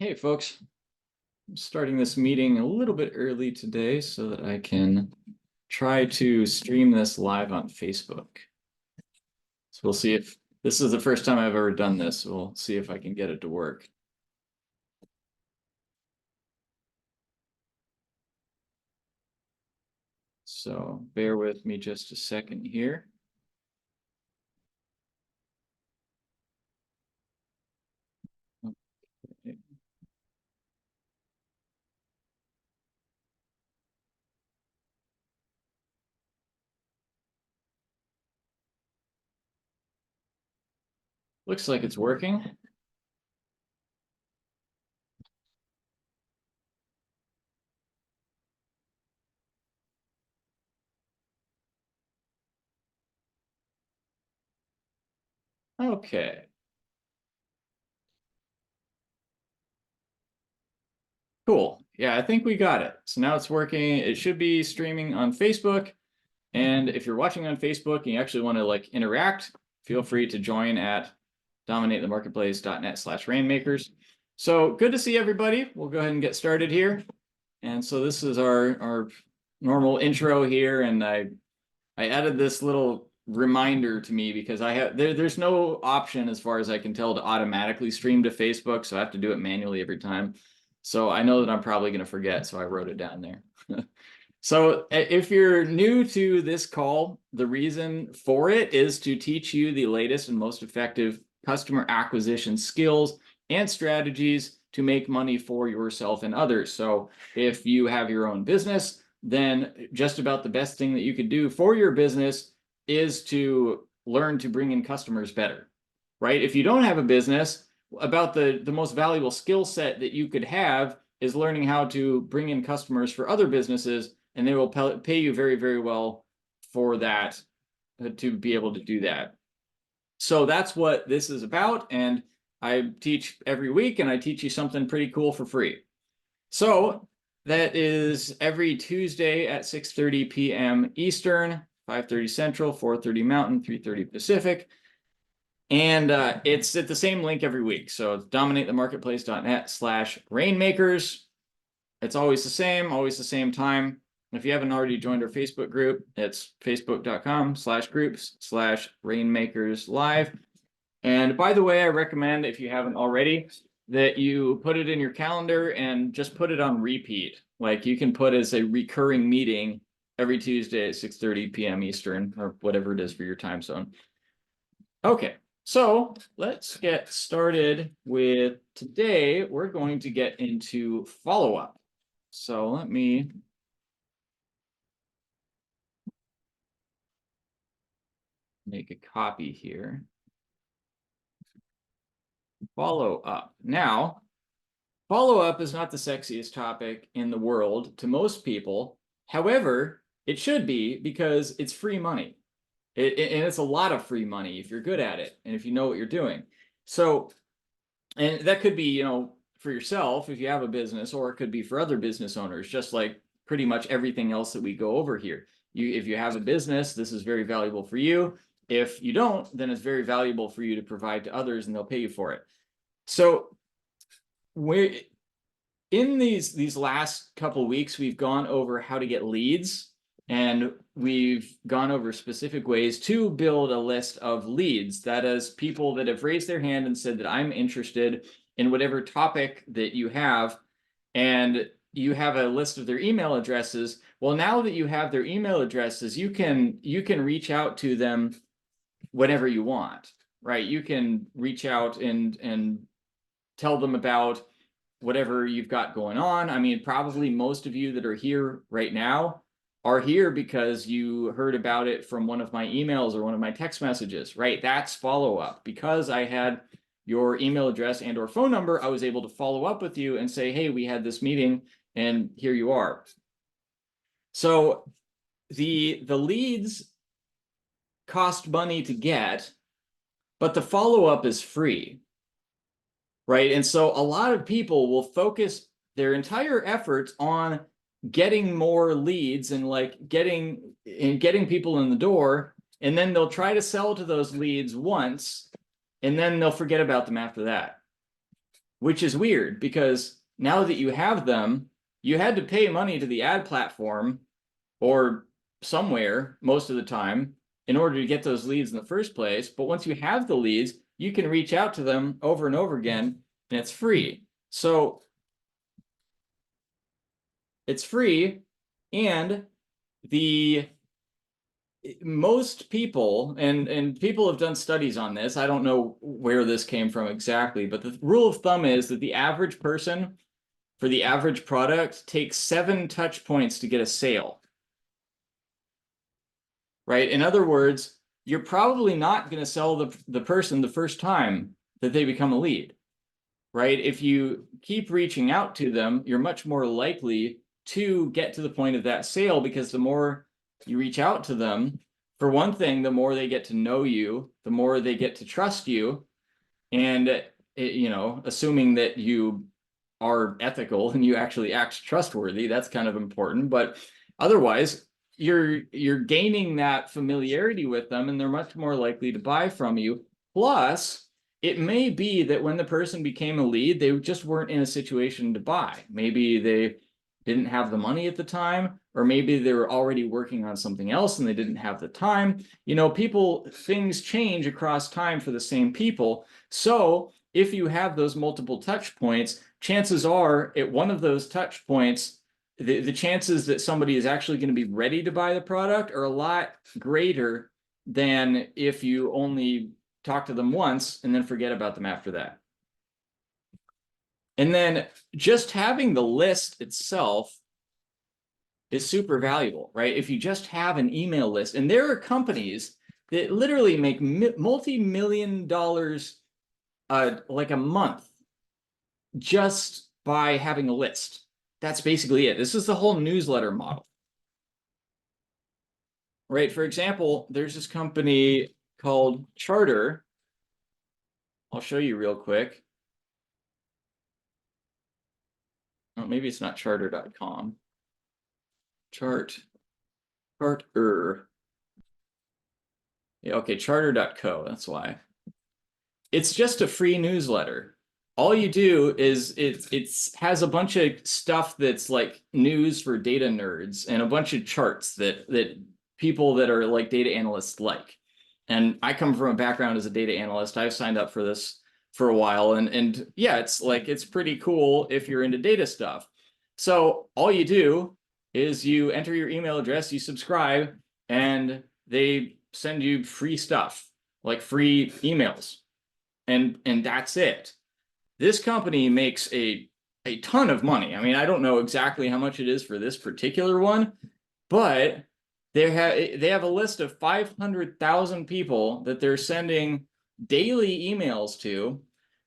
Hey folks, I'm starting this meeting a little bit early today so that I can try to stream this live on Facebook. So we'll see if this is the first time I've ever done this. We'll see if I can get it to work. So bear with me just a second here. Okay. Looks like it's working. Okay. Cool. Yeah, I think we got it. So now it's working. It should be streaming on Facebook. And if you're watching on Facebook and you actually want to like interact, feel free to join at dominatethemarketplace.net/rainmakers. So good to see everybody. We'll go ahead and get started here. And so this is our normal intro here, and I added this little reminder to me because there's no option as far as I can tell to automatically stream to Facebook, so I have to do it manually every time. So I know that I'm probably going to forget, so I wrote it down there. So if you're new to this call, the reason for it is to teach you the latest and most effective customer acquisition skills and strategies to make money for yourself and others. So if you have your own business, then just about the best thing that you could do for your business is to learn to bring in customers better, right? If you don't have a business, about the most valuable skill set that you could have is learning how to bring in customers for other businesses, and they will pay you very, very well for that, to be able to do that. So that's what this is about, and I teach every week, and I teach you something pretty cool for free. So that is every Tuesday at 6:30 p.m. Eastern, 5:30 Central, 4:30 Mountain, 3:30 Pacific. And it's at the same link every week. So it's dominatethemarketplace.net/rainmakers. It's always the same time. If you haven't already joined our Facebook group, it's facebook.com/groups/rainmakerslive. And by the way, I recommend, if you haven't already, that you put it in your calendar and just put it on repeat. Like you can put as a recurring meeting every Tuesday at 6:30 p.m. Eastern, or whatever it is for your time zone. Okay, so let's get started with today. We're going to get into follow-up. So let me make a copy here. Follow-up. Now, follow-up is not the sexiest topic in the world to most people. However, it should be, because it's free money. And it's a lot of free money if you're good at it and if you know what you're doing. So, and that could be, you know, for yourself if you have a business, or it could be for other business owners, just like pretty much everything else that we go over here. If you have a business, this is very valuable for you. If you don't, then it's very valuable for you to provide to others, and they'll pay you for it. So we're in these last couple weeks, we've gone over how to get leads, and we've gone over specific ways to build a list of leads. That is, people that have raised their hand and said that I'm interested in whatever topic that you have, and you have a list of their email addresses. Well, now that you have their email addresses, you can reach out to them whenever you want, right? You can reach out and tell them about whatever you've got going on. I mean, probably most of you that are here right now are here because you heard about it from one of my emails or one of my text messages, right? That's follow-up. Because I had your email address and or phone number, I was able to follow up with you and say, hey, we had this meeting and here you are. So the leads cost money to get, but the follow-up is free, right? And so a lot of people will focus their entire efforts on getting more leads and like getting people in the door, and then they'll try to sell to those leads once, and then they'll forget about them after that. which is weird because now that you have them, you had to pay money to the ad platform or somewhere most of the time in order to get those leads in the first place. But once you have the leads, you can reach out to them over and over again, and it's free. So it's free, and the most people, and people have done studies on this. I don't know where this came from exactly, but the rule of thumb is that the average person for the average product takes 7 touch points to get a sale. Right? In other words, you're probably not going to sell the person the first time that they become a lead. Right? If you keep reaching out to them, you're much more likely to get to the point of that sale, because the more you reach out to them, for one thing, the more they get to know you, the more they get to trust you. And, assuming that you are ethical and you actually act trustworthy, that's kind of important. But otherwise, you're gaining that familiarity with them, and they're much more likely to buy from you. Plus, it may be that when the person became a lead, they just weren't in a situation to buy. Maybe they didn't have the money at the time, or maybe they were already working on something else and they didn't have the time. Things change across time for the same people. So if you have those multiple touch points, chances are at one of those touch points, the chances that somebody is actually going to be ready to buy the product are a lot greater than if you only talk to them once and then forget about them after that. And then just having the list itself is super valuable, right? If you just have an email list, and there are companies that literally make multi-million dollars like a month just by having a list. That's basically it. This is the whole newsletter model. Right? For example, there's this company called Charter. I'll show you real quick. Oh, maybe it's not charter.com. Charter. Yeah, okay, charter.co, that's why. It's just a free newsletter. All you do is it has a bunch of stuff that's like news for data nerds and a bunch of charts that people that are like data analysts like. And I come from a background as a data analyst. I've signed up for this for a while, and yeah, it's pretty cool if you're into data stuff. So all you do is you enter your email address, you subscribe, and they send you free stuff, like free emails. And that's it. This company makes a ton of money. I mean, I don't know exactly how much it is for this particular one, but they have a list of 500,000 people that they're sending daily emails to.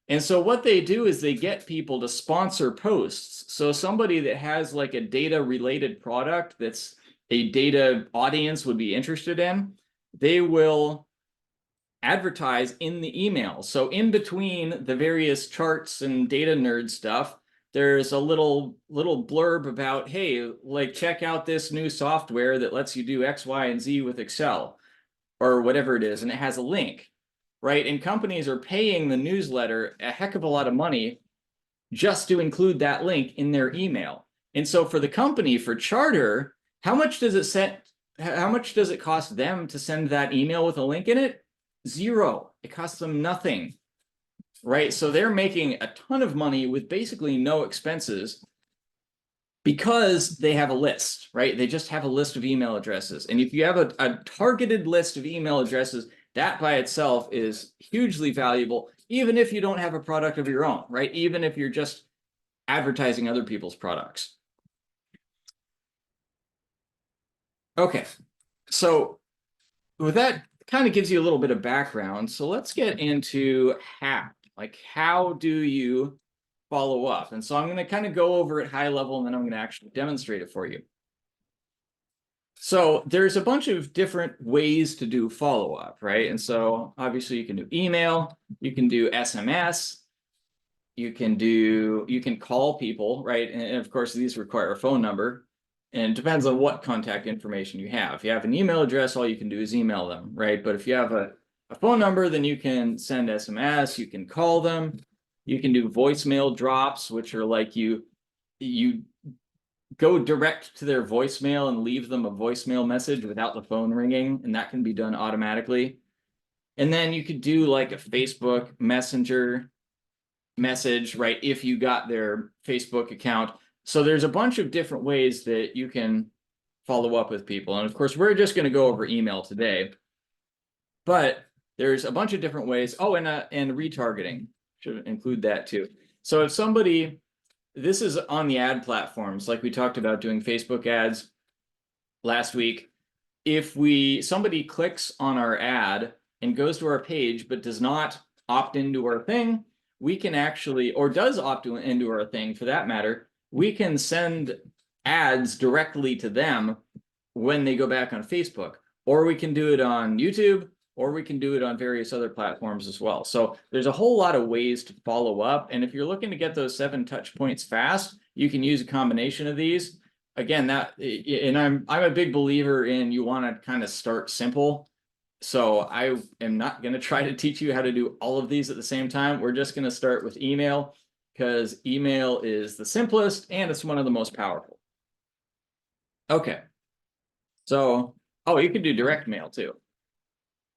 And so what they do is they get people to sponsor posts. So somebody that has like a data related product that's a data audience would be interested in, they will advertise in the email. So in between the various charts and data nerd stuff, there's a little blurb about, hey, like check out this new software that lets you do X, Y, and Z with Excel or whatever it is. And it has a link, right? And companies are paying the newsletter a heck of a lot of money just to include that link in their email. And so for the company, for Charter, how much does it cost them to send that email with a link in it? Zero. It costs them nothing, right? So they're making a ton of money with basically no expenses because they have a list, right? They just have a list of email addresses. And if you have a targeted list of email addresses, that by itself is hugely valuable, even if you don't have a product of your own, right? Even if you're just advertising other people's products. Okay, so with that, kind of gives you a little bit of background. So let's get into how do you follow up? And so I'm going to kind of go over it high level, and then I'm going to actually demonstrate it for you. So there's a bunch of different ways to do follow-up, right? And so obviously you can do email, you can do SMS, you can call people, right? And of course, these require a phone number. And it depends on what contact information you have. If you have an email address, all you can do is email them, right? But if you have a phone number, then you can send SMS, you can call them. You can do voicemail drops, which are like you go direct to their voicemail and leave them a voicemail message without the phone ringing, and that can be done automatically. And then you could do like a Facebook Messenger message, right, if you got their Facebook account. So there's a bunch of different ways that you can follow up with people. And of course, we're just going to go over email today, but there's a bunch of different ways. Oh, and retargeting should include that too. So if somebody, this is on the ad platforms, like we talked about doing Facebook ads last week. If somebody clicks on our ad and goes to our page, but does not opt into our thing, we can actually, or does opt into our thing for that matter, we can send ads directly to them when they go back on Facebook, or we can do it on YouTube, or we can do it on various other platforms as well. So there's a whole lot of ways to follow up. And if you're looking to get those 7 touch points fast, you can use a combination of these. Again, and I'm a big believer in you want to kind of start simple. So I am not going to try to teach you how to do all of these at the same time. We're just going to start with email because email is the simplest and it's one of the most powerful. Okay. So, oh, you can do direct mail too,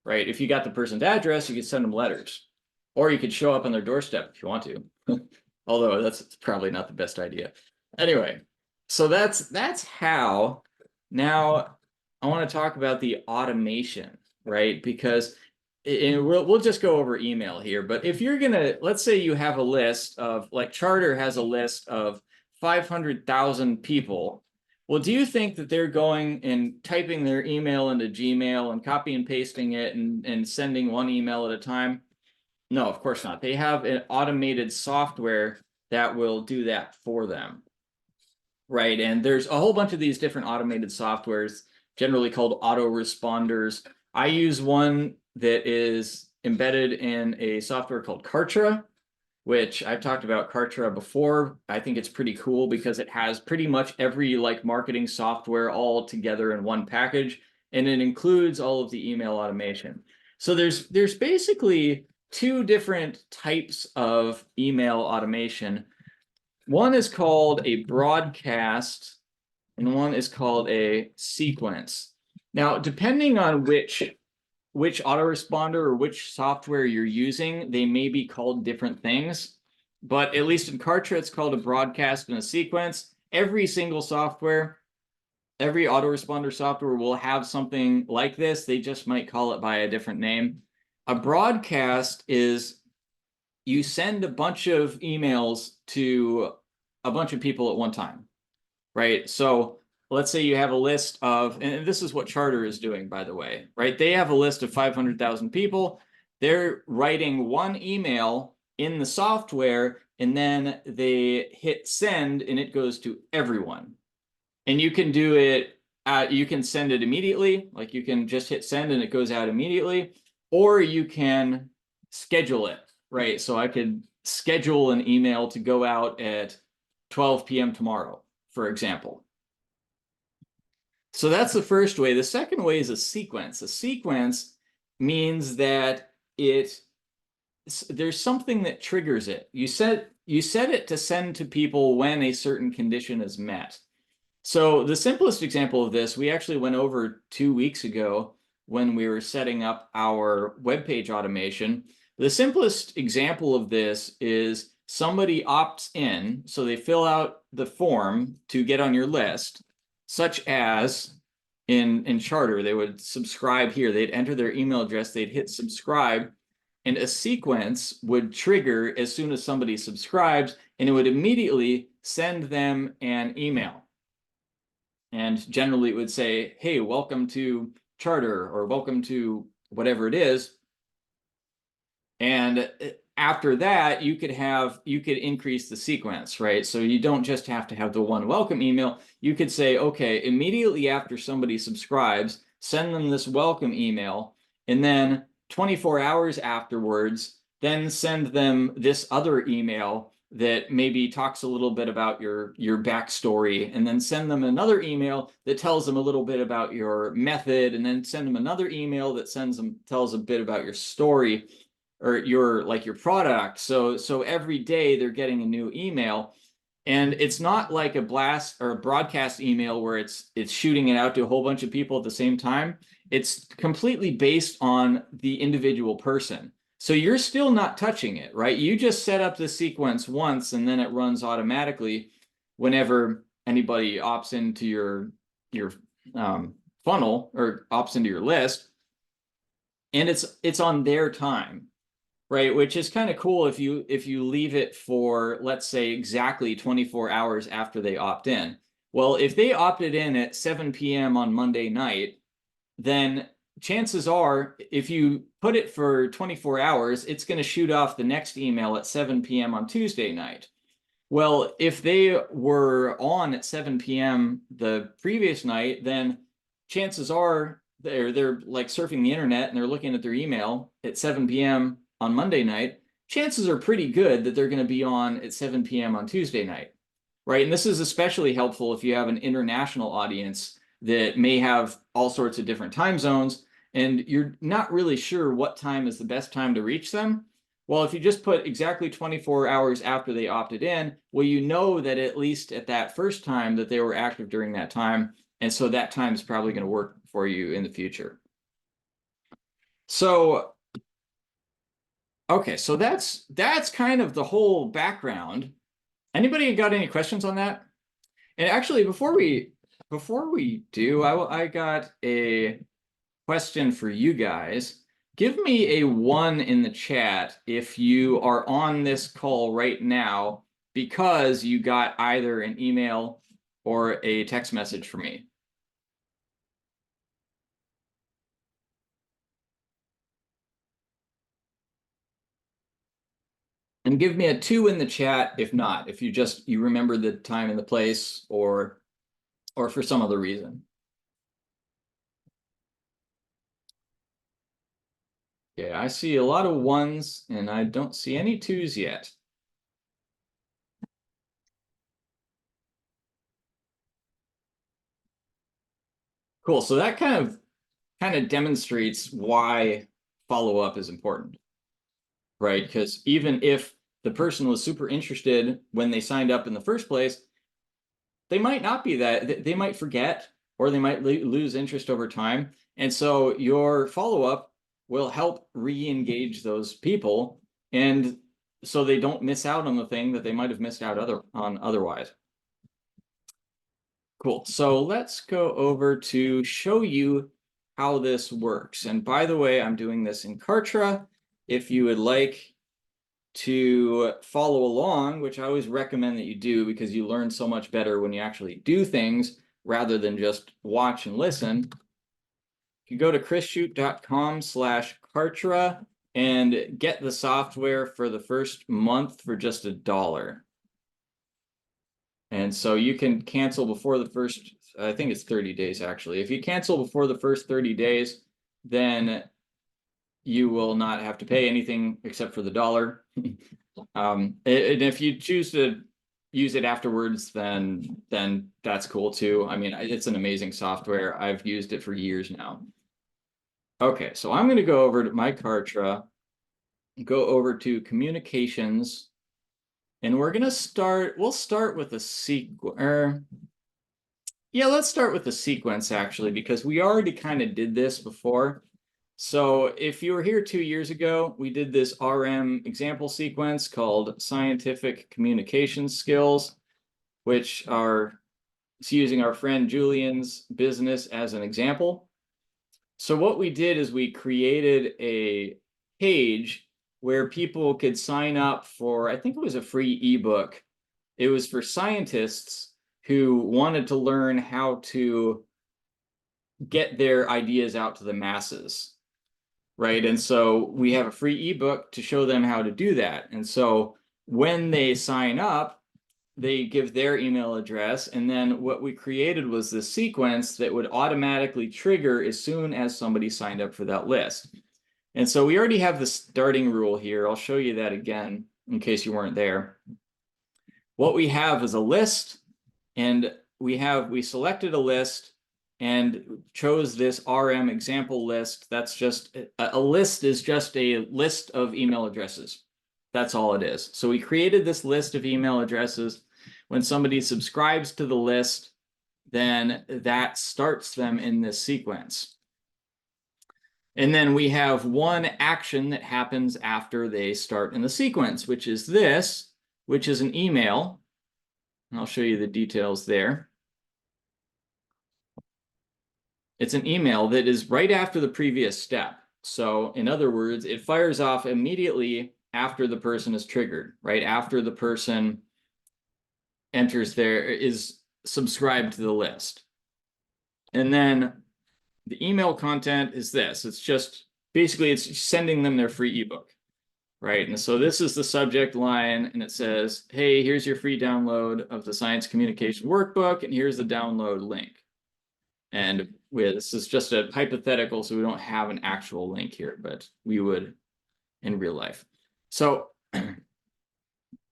right? If you got the person's address, you could send them letters, or you could show up on their doorstep if you want to, although that's probably not the best idea. Anyway, so that's how. Now I want to talk about the automation, right? Because we'll just go over email here, but if you're gonna, let's say you have a list of, like Charter has a list of 500,000 people. Well, do you think that they're going and typing their email into Gmail and copy and pasting it and sending one email at a time? No, of course not. They have an automated software that will do that for them, right? And there's a whole bunch of these different automated softwares, generally called autoresponders. I use one that is embedded in a software called Kartra, which I've talked about Kartra before. I think it's pretty cool because it has pretty much every like marketing software all together in one package, and it includes all of the email automation. So there's basically 2 different types of email automation. One is called a broadcast and one is called a sequence. Now, depending on which autoresponder or which software you're using, they may be called different things, but at least in Kartra, it's called a broadcast and a sequence. Every single software, every autoresponder software will have something like this. They just might call it by a different name. A broadcast is you send a bunch of emails to a bunch of people at one time, right? So let's say you have a list of, and this is what Charter is doing, by the way, right? They have a list of 500,000 people. They're writing one email in the software, and then they hit send, and it goes to everyone. And you can do it, you can send it immediately, like you can just hit send and it goes out immediately, or you can schedule it, right? So I could schedule an email to go out at 12 p.m. tomorrow, for example. So that's the first way. The second way is a sequence. A sequence means that there's something that triggers it. You set it to send to people when a certain condition is met. So the simplest example of this, we actually went over 2 weeks ago when we were setting up our web page automation. The simplest example of this is somebody opts in, so they fill out the form to get on your list, such as in Charter, they would subscribe here. They'd enter their email address, they'd hit subscribe, and a sequence would trigger as soon as somebody subscribes, and it would immediately send them an email. And generally it would say, hey, welcome to Charter, or welcome to whatever it is. And after that, you could increase the sequence, right? So you don't just have to have the one welcome email. You could say, okay, immediately after somebody subscribes, send them this welcome email, and then 24 hours afterwards, then send them this other email that maybe talks a little bit about your backstory, and then send them another email that tells them a little bit about your method, and then send them another email that tells a bit about your story, or your product. So every day they're getting a new email, and it's not like a blast or a broadcast email where it's shooting it out to a whole bunch of people at the same time. It's completely based on the individual person. So you're still not touching it, right? You just set up the sequence once, and then it runs automatically whenever anybody opts into your funnel or opts into your list, and it's on their time, right? Which is kind of cool if you leave it for, let's say, exactly 24 hours after they opt in. Well, if they opted in at 7 p.m. on Monday night, then chances are, if you put it for 24 hours, it's going to shoot off the next email at 7 p.m. on Tuesday night. Well, if they were on at 7 p.m. the previous night, then chances are they're like surfing the internet and they're looking at their email at 7 p.m. on Monday night. Chances are pretty good that they're going to be on at 7 p.m. on Tuesday night, right? And this is especially helpful if you have an international audience that may have all sorts of different time zones, and you're not really sure what time is the best time to reach them. Well, if you just put exactly 24 hours after they opted in, well, you know that at least at that first time that they were active during that time. And so that time is probably going to work for you in the future. So, okay, so that's kind of the whole background. Anybody got any questions on that? And actually, before we do, I got a question for you guys. Give me a 1 in the chat if you are on this call right now because you got either an email or a text message from me. And give me a 2 in the chat if not, if you remember the time and the place, or for some other reason. Yeah, I see a lot of 1s and I don't see any 2s yet. Cool. So that kind of demonstrates why follow-up is important, right? Because even if the person was super interested when they signed up in the first place, they might not be that. They might forget, or they might lose interest over time. And so your follow-up will help re-engage those people, and so they don't miss out on the thing that they might have missed out on otherwise. Cool. So let's go over to show you how this works. And by the way, I'm doing this in Kartra. If you would like to follow along, which I always recommend that you do because you learn so much better when you actually do things rather than just watch and listen, you go to chrisshute.com/Kartra and get the software for the first month for just $1. And so you can cancel before the first, I think it's 30 days actually. If you cancel before the first 30 days, then you will not have to pay anything except for the $1. And if you choose to use it afterwards, then that's cool too. I mean, it's an amazing software. I've used it for years now. Okay, so I'm going to go over to my Kartra, go over to communications, and we'll start with a sequence. Yeah, let's start with the sequence actually, because we already kind of did this before. So if you were here 2 years ago, we did this RM example sequence called Scientific Communication Skills, which are using our friend Julian's business as an example. So what we did is we created a page where people could sign up for, I think it was a free ebook. It was for scientists who wanted to learn how to get their ideas out to the masses, right? And so we have a free ebook to show them how to do that. And so when they sign up, they give their email address, and then what we created was this sequence that would automatically trigger as soon as somebody signed up for that list. And so we already have the starting rule here. I'll show you that again in case you weren't there. What we have is a list, and we selected a list, and chose this RM example list. That's just a list is just a list of email addresses. That's all it is. So we created this list of email addresses. When somebody subscribes to the list, then that starts them in this sequence. And then we have one action that happens after they start in the sequence, which is this, which is an email. And I'll show you the details there. It's an email that is right after the previous step. So in other words, it fires off immediately after the person is triggered, right? After the person is subscribed to the list. And then the email content is this. It's just basically it's sending them their free ebook, right? And so this is the subject line, and it says, hey, here's your free download of the Science Communication Workbook, and here's the download link. And this is just a hypothetical, so we don't have an actual link here, but we would in real life. So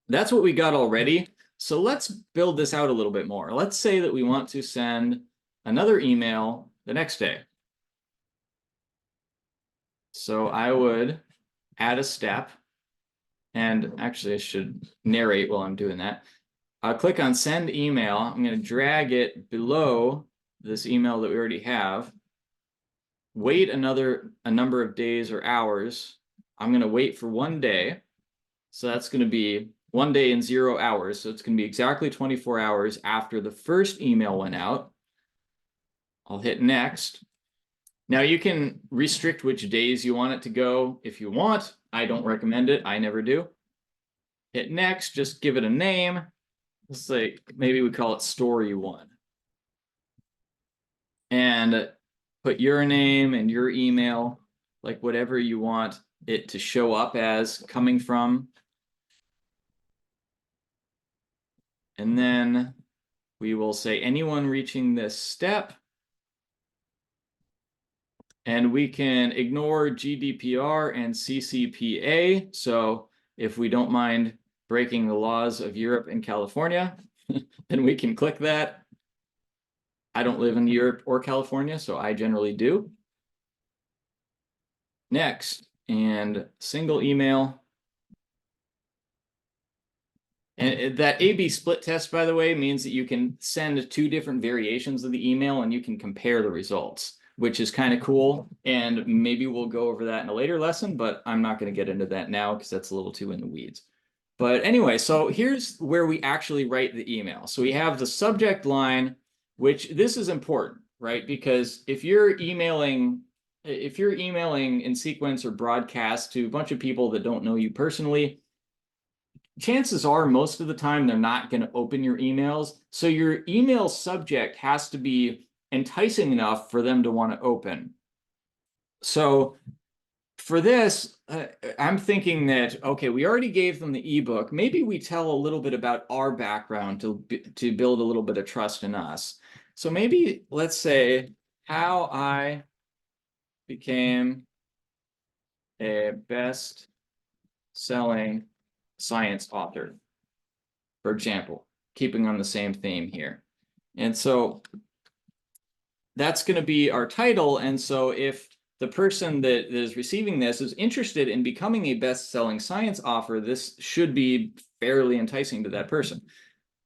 that's what we got already. So let's build this out a little bit more. Let's say that we want to send another email the next day. So I would add a step, and actually I should narrate while I'm doing that. I'll click on send email. I'm going to drag it below this email that we already have. Wait a number of days or hours. I'm going to wait for 1 day. So that's going to be 1 day and 0 hours. So it's going to be exactly 24 hours after the first email went out. I'll hit next. Now you can restrict which days you want it to go if you want. I don't recommend it. I never do. Hit next, just give it a name. Let's say maybe we call it story 1. And put your name and your email, like whatever you want it to show up as coming from. And then we will say anyone reaching this step. And we can ignore GDPR and CCPA. So if we don't mind breaking the laws of Europe and California, then we can click that. I don't live in Europe or California, so I generally do. Next, and single email. And that A/B split test, by the way, means that you can send 2 different variations of the email and you can compare the results, which is kind of cool. And maybe we'll go over that in a later lesson, but I'm not going to get into that now because that's a little too in the weeds. But anyway, so here's where we actually write the email. So we have the subject line, which this is important, right? Because if you're emailing in sequence or broadcast to a bunch of people that don't know you personally, chances are most of the time they're not going to open your emails. So your email subject has to be enticing enough for them to want to open. So for this, I'm thinking that, okay, we already gave them the ebook. Maybe we tell a little bit about our background to build a little bit of trust in us. So maybe let's say how I became a best-selling science author, for example, keeping on the same theme here. And so that's going to be our title. And so if the person that is receiving this is interested in becoming a best-selling science author, this should be fairly enticing to that person.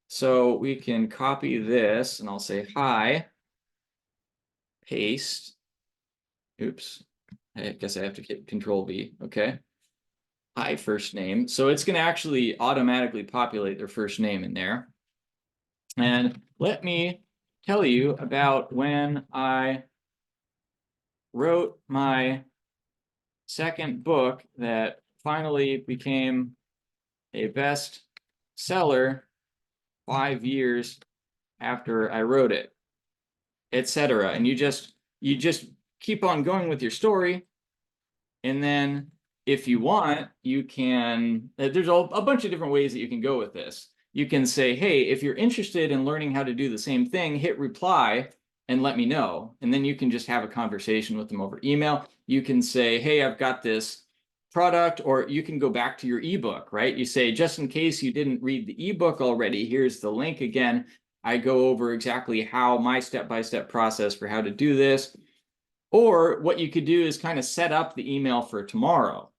So we can copy this, and I'll say hi, paste. Oops, I guess I have to hit Control V. Okay. Hi, first name. So it's going to actually automatically populate their first name in there. And let me tell you about when I wrote my second book that finally became a bestseller 5 years after I wrote it, etc. And you just keep on going with your story. And then if you want, you can, there's a bunch of different ways that you can go with this. You can say, hey, if you're interested in learning how to do the same thing, hit reply and let me know. And then you can just have a conversation with them over email. You can say, hey, I've got this product, or you can go back to your ebook, right? You say, just in case you didn't read the ebook already, here's the link again. I go over exactly how my step-by-step process for how to do this. Or what you could do is kind of set up the email for tomorrow.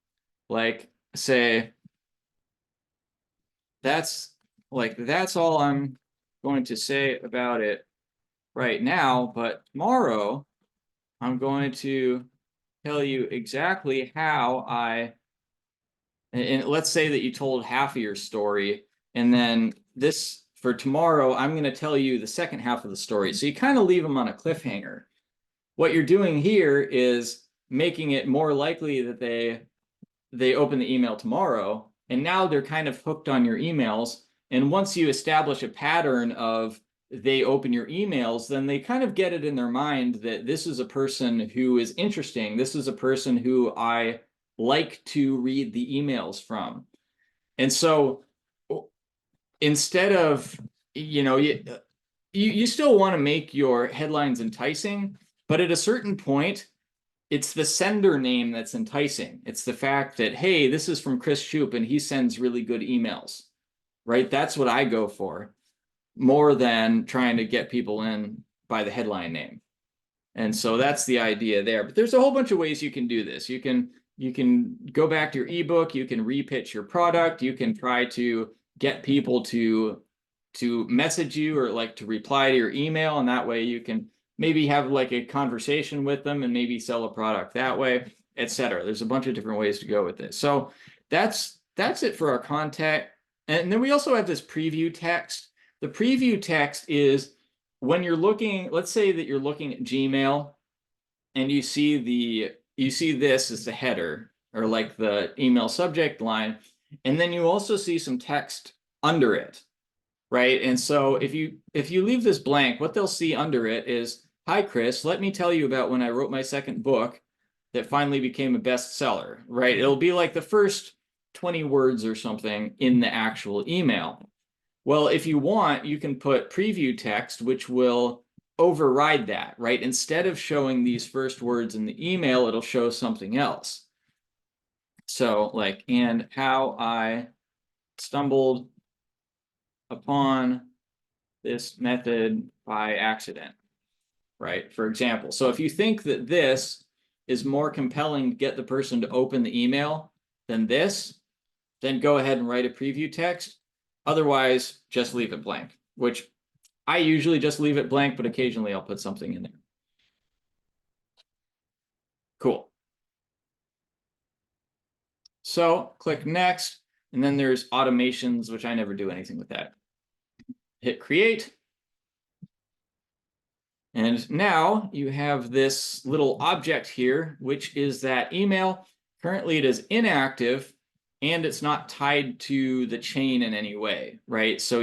Like say, that's all I'm going to say about it right now, but tomorrow I'm going to tell you exactly how and let's say that you told half of your story, and then this for tomorrow, I'm going to tell you the second half of the story. So you kind of leave them on a cliffhanger. What you're doing here is making it more likely that they open the email tomorrow, and now they're kind of hooked on your emails. And once you establish a pattern of they open your emails, then they kind of get it in their mind that this is a person who is interesting. This is a person who I like to read the emails from. And so instead of, you still want to make your headlines enticing, but at a certain point, it's the sender name that's enticing. It's the fact that, hey, this is from Chris Shoup and he sends really good emails, right? That's what I go for more than trying to get people in by the headline name. And so that's the idea there. But there's a whole bunch of ways you can do this. You can go back to your ebook, you can repitch your product, you can try to get people to message you or like to reply to your email, and that way you can maybe have like a conversation with them and maybe sell a product that way, etc. There's a bunch of different ways to go with this. So that's it for our content. And then we also have this preview text. The preview text is when you're looking, let's say that you're looking at Gmail and you see this as the header or like the email subject line, and then you also see some text under it, right? And so if you leave this blank, what they'll see under it is, "Hi, Chris, let me tell you about when I wrote my second book that finally became a bestseller," right? It'll be like the first 20 words or something in the actual email. Well, if you want, you can put preview text, which will override that, right? Instead of showing these first words in the email, it'll show something else. So like, and how I stumbled upon this method by accident, right? For example. So if you think that this is more compelling to get the person to open the email than this, then go ahead and write a preview text. Otherwise, just leave it blank, which I usually just leave it blank, but occasionally I'll put something in there. Cool. So click next, and then there's automations, which I never do anything with that. Hit create. And now you have this little object here, which is that email. Currently it is inactive and it's not tied to the chain in any way, right? So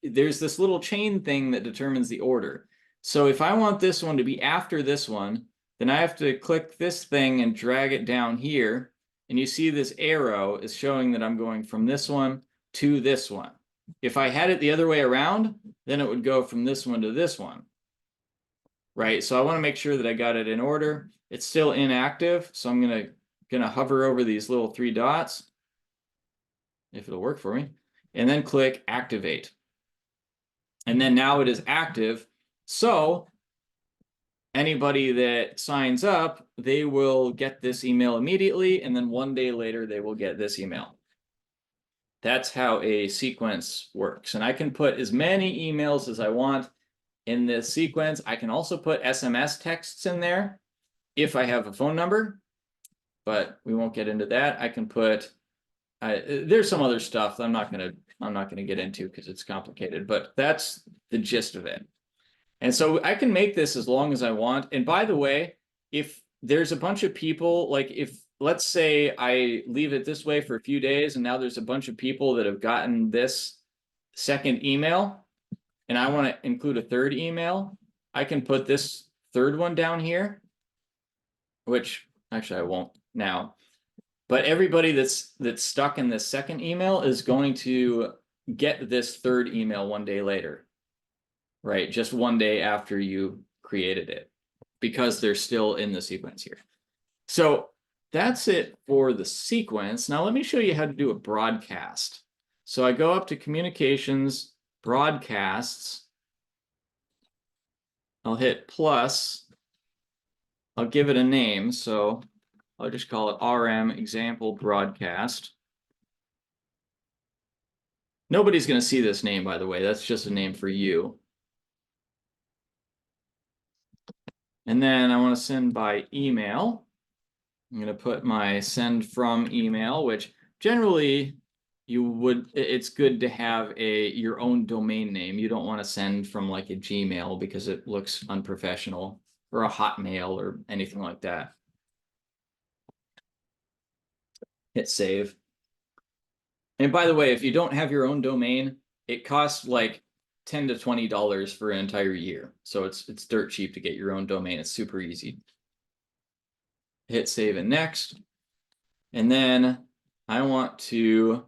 there's this little chain thing that determines the order. So if I want this one to be after this one, then I have to click this thing and drag it down here. And you see this arrow is showing that I'm going from this one to this one. If I had it the other way around, then it would go from this one to this one. Right, so I want to make sure that I got it in order. It's still inactive, so I'm gonna hover over these little 3 dots, if it'll work for me, and then click activate. And then now it is active. So anybody that signs up, they will get this email immediately, and then 1 day later they will get this email. That's how a sequence works. And I can put as many emails as I want in this sequence. I can also put SMS texts in there if I have a phone number, but we won't get into that. I can put, there's some other stuff that I'm not gonna get into because it's complicated, but that's the gist of it. And so I can make this as long as I want. And by the way, if there's a bunch of people, like if, let's say I leave it this way for a few days and now there's a bunch of people that have gotten this second email, and I want to include a third email, I can put this third one down here, which actually I won't now. But everybody that's stuck in this second email is going to get this third email 1 day later, right? Just 1 day after you created it, because they're still in the sequence here. So that's it for the sequence. Now let me show you how to do a broadcast. So I go up to communications, broadcasts, I'll hit plus. I'll give it a name. So I'll just call it RM example broadcast. Nobody's going to see this name, by the way. That's just a name for you. And then I want to send by email. I'm going to put my send from email, which generally it's good to have your own domain name. You don't want to send from like a Gmail because it looks unprofessional, or a Hotmail or anything like that. Hit save. And by the way, if you don't have your own domain, it costs like $10 to $20 for an entire year. So it's dirt cheap to get your own domain. It's super easy. Hit save and next. And then I want to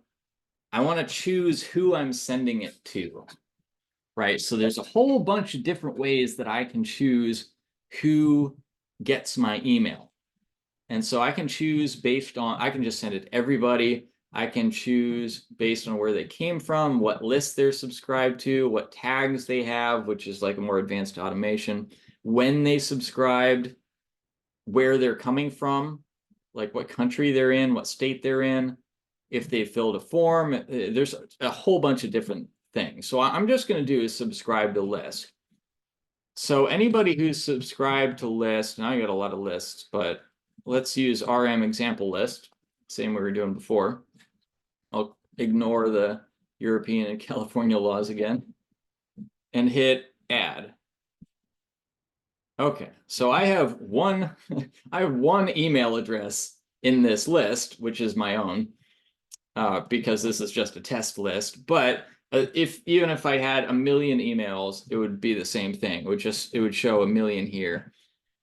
choose who I'm sending it to. Right? So there's a whole bunch of different ways that I can choose who gets my email. And so I can choose based on, I can just send it to everybody. I can choose based on where they came from, what list they're subscribed to, what tags they have, which is like a more advanced automation, when they subscribed, where they're coming from, like what country they're in, what state they're in, if they filled a form. There's a whole bunch of different things. So I'm just going to do is subscribe to list. So anybody who's subscribed to list, now I got a lot of lists, but let's use RM example list, same we were doing before. I'll ignore the European and California laws again and hit add. Okay, so I have one email address in this list, which is my own, because this is just a test list. But even if I had 1 million emails, it would be the same thing. It would show 1 million here.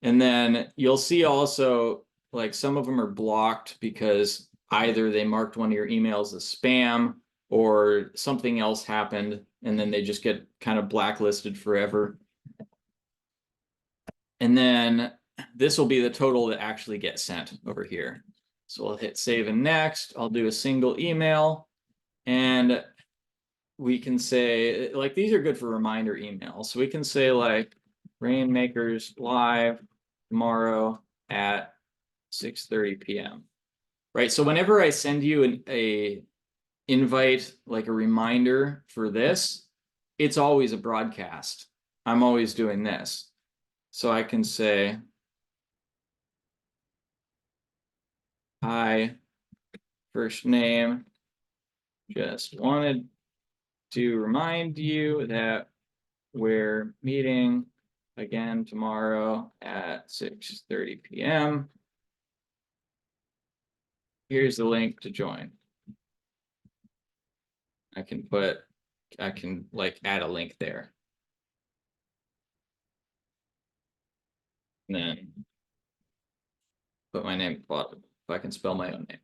And then you'll see also, like, some of them are blocked because either they marked one of your emails as spam or something else happened, and then they just get kind of blacklisted forever. And then this will be the total that actually gets sent over here. So I'll hit save and next. I'll do a single email, and we can say, like, these are good for reminder emails. So we can say like Rainmakers live tomorrow at 6:30 p.m. Right. So whenever I send you a invite, like a reminder for this, it's always a broadcast. I'm always doing this. So I can say, hi, first name, just wanted to remind you that we're meeting again tomorrow at 6:30 p.m. Here's the link to join. I can like add a link there. And then put my name at the bottom if I can spell my own name.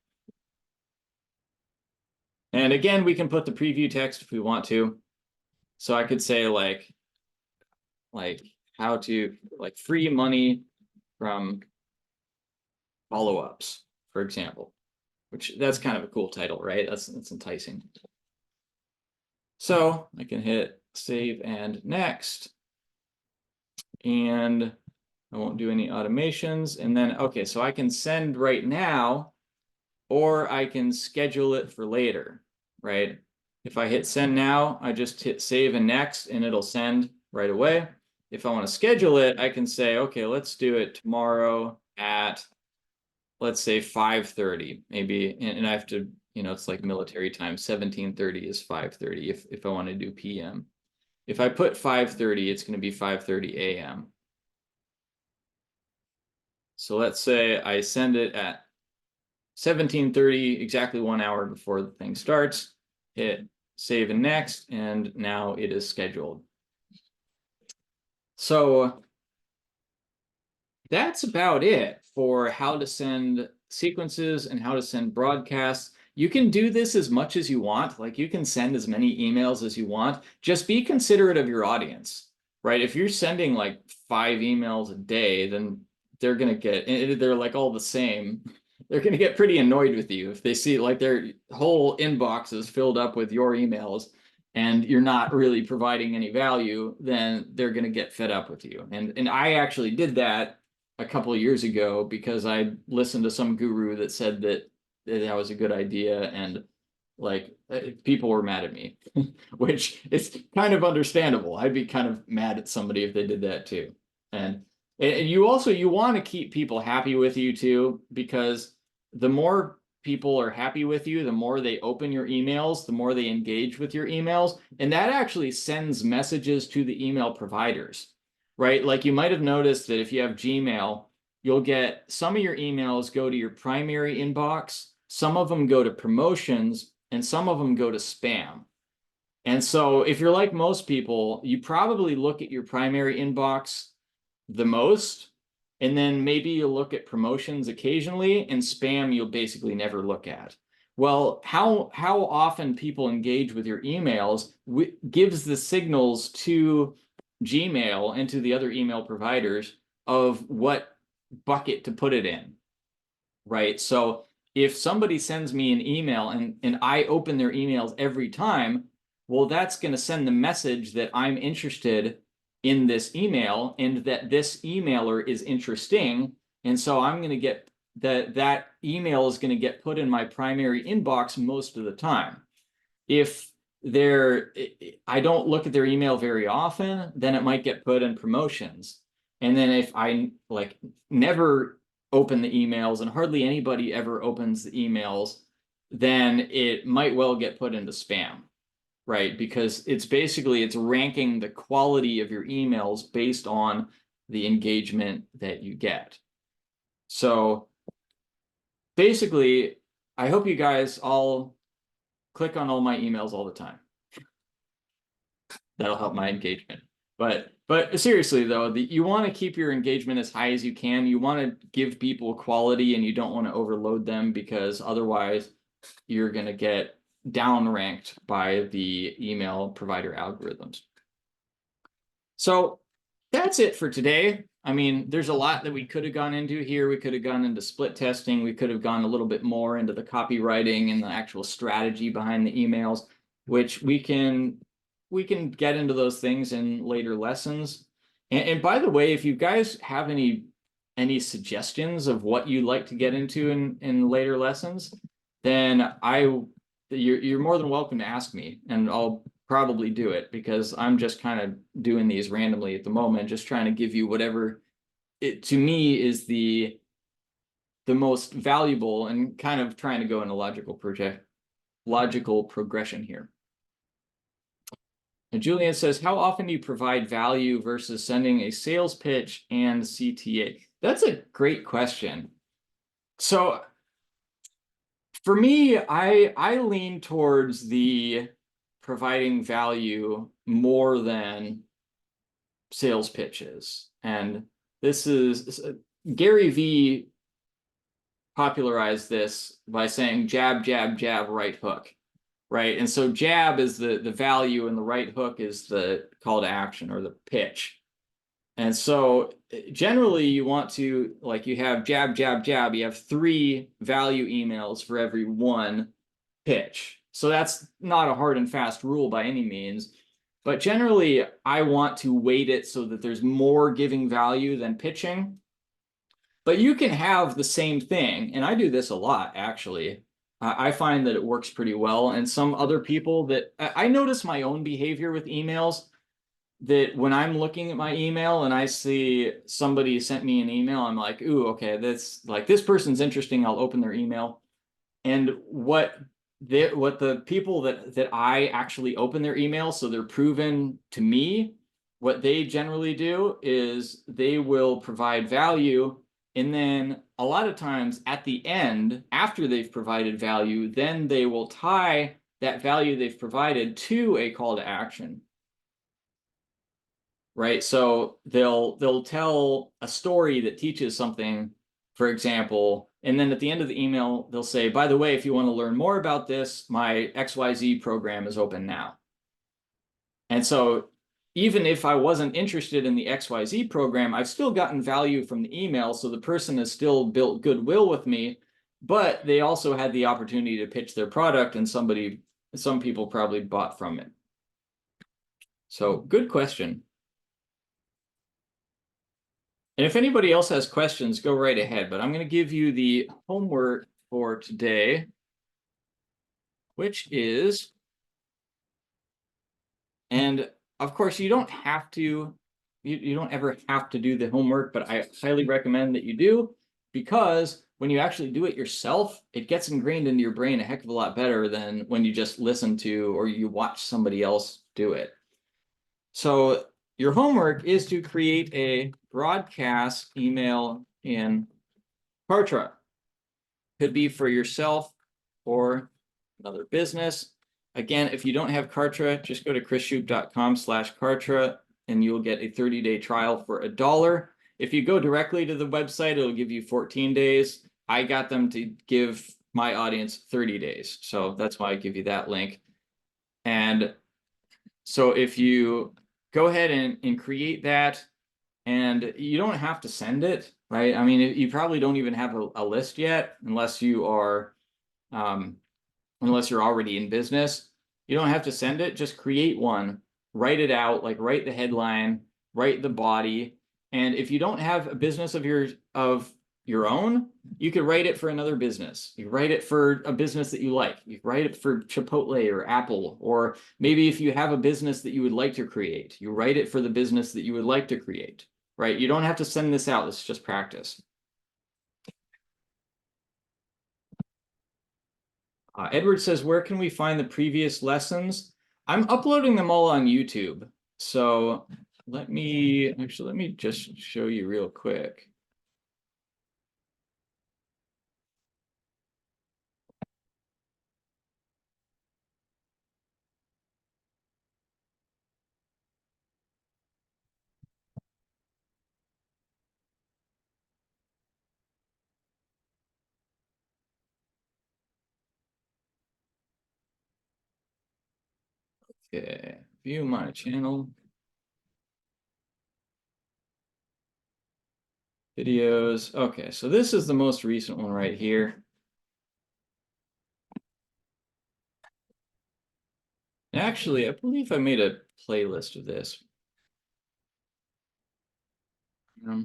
And again, we can put the preview text if we want to. So I could say like how to, like, free money from follow-ups, for example, which that's kind of a cool title, right? That's enticing. So I can hit save and next, and I won't do any automations. And then, okay, so I can send right now, or I can schedule it for later, right? If I hit send now, I just hit save and next, and it'll send right away. If I want to schedule it, I can say, okay, let's do it tomorrow at, let's say 5:30, maybe, and I have to, it's like military time. 17:30 is 5:30 if I want to do PM. If I put 5:30, it's going to be 5:30 a.m. So let's say I send it at 17:30, exactly 1 hour before the thing starts. Hit save and next, and now it is scheduled. So that's about it for how to send sequences and how to send broadcasts. You can do this as much as you want. Like, you can send as many emails as you want. Just be considerate of your audience, right? If you're sending like 5 emails a day, then they're going to get, they're like all the same. They're going to get pretty annoyed with you if they see like their whole inbox is filled up with your emails. and you're not really providing any value, then they're going to get fed up with you. And I actually did that a couple of years ago because I listened to some guru that said that was a good idea, and like people were mad at me, which is kind of understandable. I'd be kind of mad at somebody if they did that too. And you also, you want to keep people happy with you too, because the more people are happy with you, the more they open your emails, the more they engage with your emails. And that actually sends messages to the email providers, right? Like you might have noticed that if you have Gmail, you'll get some of your emails go to your primary inbox, some of them go to promotions, and some of them go to spam. And so if you're like most people, you probably look at your primary inbox the most, and then maybe you'll look at promotions occasionally, and spam you'll basically never look at. Well, how often people engage with your emails gives the signals to Gmail and to the other email providers of what bucket to put it in, right? So if somebody sends me an email and I open their emails every time, well, that's going to send the message that I'm interested in this email and that this emailer is interesting. And so I'm going to get that email is going to get put in my primary inbox most of the time. If I don't look at their email very often, then it might get put in promotions. And then if I like never open the emails and hardly anybody ever opens the emails, then it might well get put into spam, right? Because it's ranking the quality of your emails based on the engagement that you get. So basically, I hope you guys all click on all my emails all the time. That'll help my engagement. But seriously though, you want to keep your engagement as high as you can. You want to give people quality, and you don't want to overload them, because otherwise you're going to get downranked by the email provider algorithms. So that's it for today. I mean, there's a lot that we could have gone into here. We could have gone into split testing. We could have gone a little bit more into the copywriting and the actual strategy behind the emails, which we can get into those things in later lessons. And by the way, if you guys have any suggestions of what you'd like to get into in later lessons, then you're more than welcome to ask me, and I'll probably do it, because I'm just kind of doing these randomly at the moment, just trying to give you whatever it to me is the most valuable, and kind of trying to go in a logical progression here. And Julian says, how often do you provide value versus sending a sales pitch and CTA? That's a great question. So for me, I lean towards the providing value more than sales pitches. And this is Gary Vee popularized this by saying jab, jab, jab, right hook. Right. And so jab is the value, and the right hook is the call to action or the pitch. And so generally you want to, like, you have jab, jab, jab, you have 3 value emails for every 1 pitch. So that's not a hard and fast rule by any means, but generally I want to weight it so that there's more giving value than pitching. But you can have the same thing, and I do this a lot actually. I find that it works pretty well. And some other people that I notice my own behavior with emails, that when I'm looking at my email and I see somebody sent me an email, I'm like, ooh, okay, this person's interesting. I'll open their email. And what the people that I actually open their email, so they're proven to me, what they generally do is they will provide value. And then a lot of times at the end, after they've provided value, then they will tie that value they've provided to a call to action. Right? So they'll tell a story that teaches something, for example, and then at the end of the email, they'll say, by the way, if you want to learn more about this, my XYZ program is open now. And so even if I wasn't interested in the XYZ program, I've still gotten value from the email. So the person has still built goodwill with me, but they also had the opportunity to pitch their product, and some people probably bought from it. So good question. And if anybody else has questions, go right ahead. But I'm going to give you the homework for today, which is, and of course, you don't have to, you don't ever have to do the homework, but I highly recommend that you do, because when you actually do it yourself, it gets ingrained into your brain a heck of a lot better than when you just listen to or you watch somebody else do it. So your homework is to create a broadcast email in Kartra. Could be for yourself or another business. Again, if you don't have Kartra, just go to chrisshoup.com/Kartra and you'll get a 30-day trial for $1. If you go directly to the website, it'll give you 14 days. I got them to give my audience 30 days. So that's why I give you that link. And so if you go ahead and create that, and you don't have to send it, right? I mean, you probably don't even have a list yet, unless you are, unless you're already in business. You don't have to send it, just create one, write it out, like write the headline, write the body. And if you don't have a business of your own, you could write it for another business. You write it for a business that you like. You write it for Chipotle or Apple, or maybe if you have a business that you would like to create, you write it for the business that you would like to create, right? You don't have to send this out. This is just practice. Edward says, where can we find the previous lessons? I'm uploading them all on YouTube. So let me just show you real quick. Okay, view my channel. Videos. Okay, so this is the most recent one right here. Actually, I believe I made a playlist of this. No,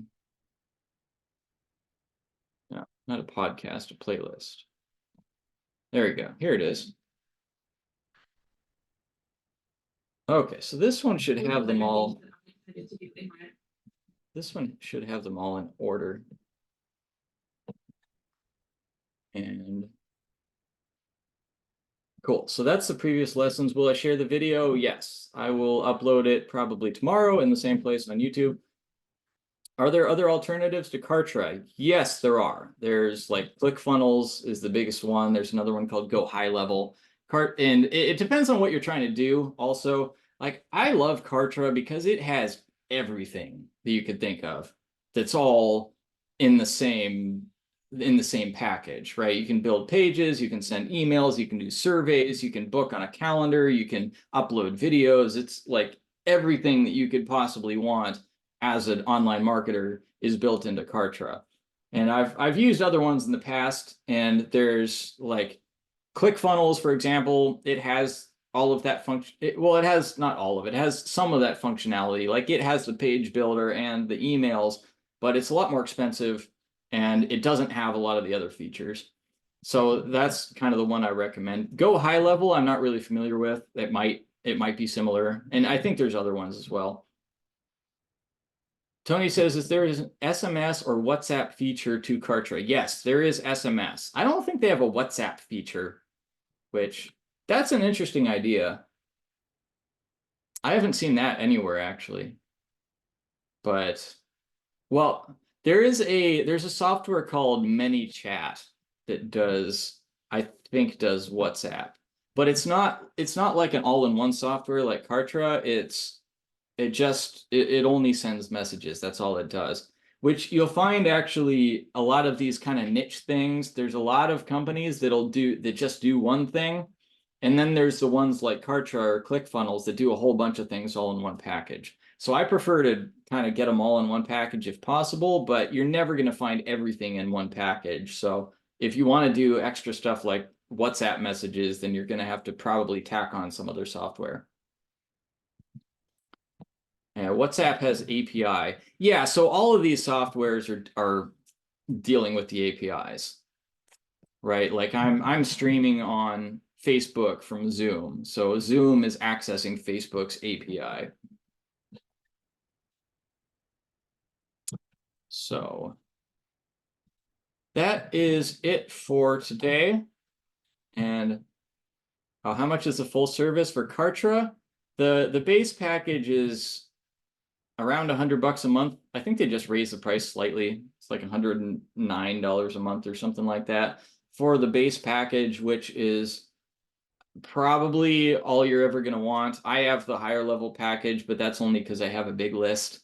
not a podcast, a playlist. There we go. Here it is. Okay, so this one should have them all. This one should have them all in order. And cool. So that's the previous lessons. Will I share the video? Yes. I will upload it probably tomorrow in the same place on YouTube. Are there other alternatives to Kartra? Yes, there are. There's like ClickFunnels is the biggest one. There's another one called Go High Level. And it depends on what you're trying to do. Also, like I love Kartra because it has everything that you could think of. That's all in the same package, right? You can build pages, you can send emails, you can do surveys, you can book on a calendar, you can upload videos. It's like everything that you could possibly want as an online marketer is built into Kartra. And I've used other ones in the past, and there's like ClickFunnels, for example. It has all of that function. Well, it has not all of it. It has some of that functionality. Like it has the page builder and the emails, but it's a lot more expensive and it doesn't have a lot of the other features. So that's kind of the one I recommend. Go High Level, I'm not really familiar with. It might be similar. And I think there's other ones as well. Tony says, is there an SMS or WhatsApp feature to Kartra? Yes, there is SMS. I don't think they have a WhatsApp feature, which that's an interesting idea. I haven't seen that anywhere actually. But well, there's a software called ManyChat that does, I think does WhatsApp. But it's not like an all-in-one software like Kartra. It only sends messages. That's all it does, which you'll find actually a lot of these kind of niche things. There's a lot of companies that just do one thing. And then there's the ones like Kartra or ClickFunnels that do a whole bunch of things all in one package. So I prefer to kind of get them all in one package if possible, but you're never going to find everything in one package. So if you want to do extra stuff like WhatsApp messages, then you're going to have to probably tack on some other software. Yeah, WhatsApp has API. Yeah, so all of these softwares are dealing with the APIs, right? Like I'm streaming on Facebook from Zoom, so Zoom is accessing Facebook's API. So that is it for today. And how much is the full service for Kartra? The base package is around $100 a month. I think they just raised the price slightly. It's like $109 a month or something like that for the base package, which is probably all you're ever going to want. I have the higher level package, but that's only because I have a big list.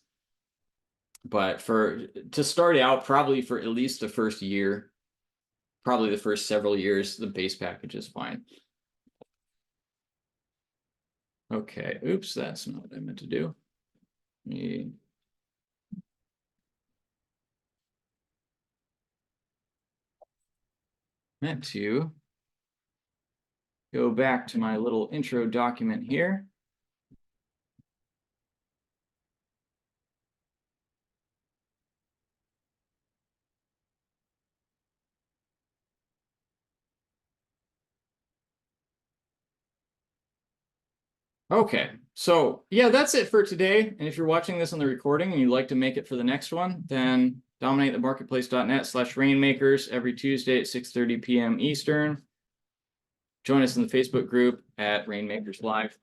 But to start out, probably for at least the first year, probably the first several years, the base package is fine. Okay, oops, that's not what I meant to do. Meant to go back to my little intro document here. Okay, so yeah, that's it for today. And if you're watching this on the recording and you'd like to make it for the next one, then dominatethemarketplace.net/rainmakers every Tuesday at 6:30 p.m. Eastern. Join us in the Facebook group at Rainmakers Live.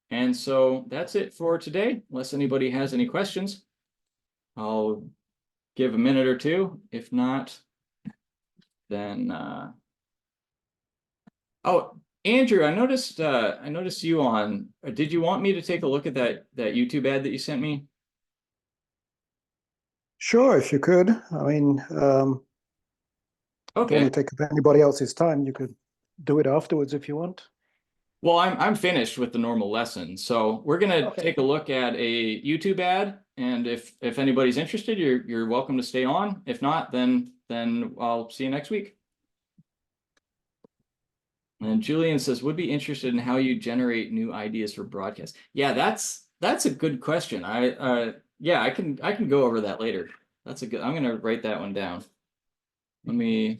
And so that's it for today. Unless anybody has any questions, I'll give a minute or two. If not, then oh, Andrew, I noticed you on. Did you want me to take a look at that YouTube ad that you sent me? Sure, if you could. I mean, don't Okay. want to take up anybody else's time. You could do it afterwards if you want. Well, I'm finished with the normal lesson, so we're gonna take a look at a YouTube ad, and if anybody's interested, you're welcome to stay on. If not, then I'll see you next week. And Julian says, would be interested in how you generate new ideas for broadcast. Yeah, that's a good question. Yeah, I can go over that later. That's a good. I'm gonna write that one down. Let me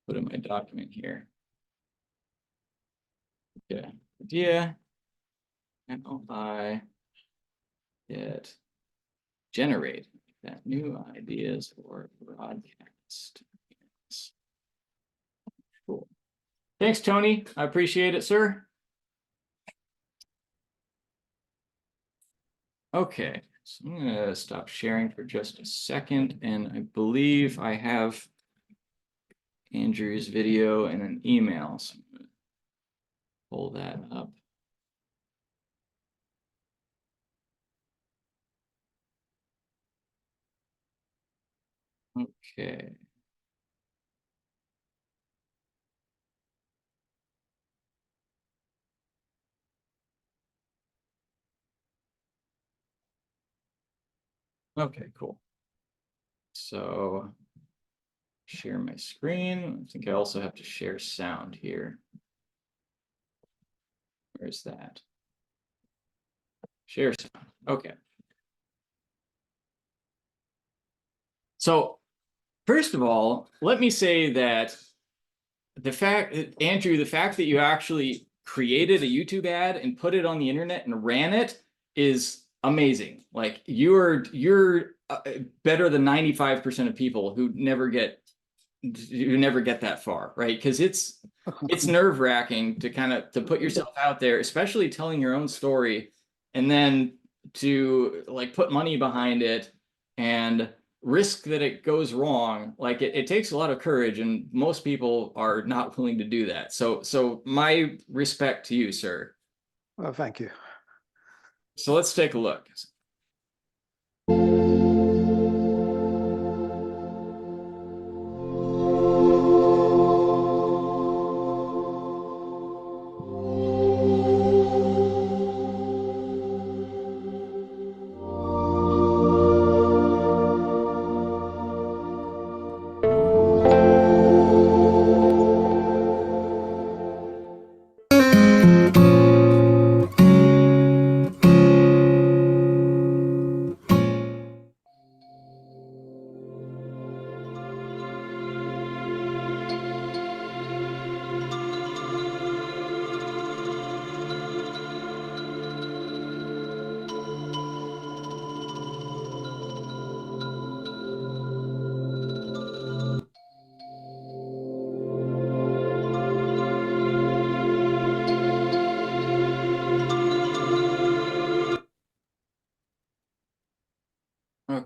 put in my document here. Okay, idea. How I get generate that new ideas for broadcast. Cool. Thanks, Tony. I appreciate it, sir. Okay, so I'm gonna stop sharing for just a second, and I believe I have Andrew's video and an email. So I'm gonna pull that up. Okay. Okay, cool. So share my screen. I think I also have to share sound here. Where's that? Share sound. Okay. So first of all, let me say that Andrew, the fact that you actually created a YouTube ad and put it on the internet and ran it is amazing. Like you're better than 95% of people who never get that far, right? Because it's nerve-wracking to put yourself out there, especially telling your own story, and then to like put money behind it and risk that it goes wrong. Like it takes a lot of courage, and most people are not willing to do that. So my respect to you, sir. Well, thank you. So let's take a look.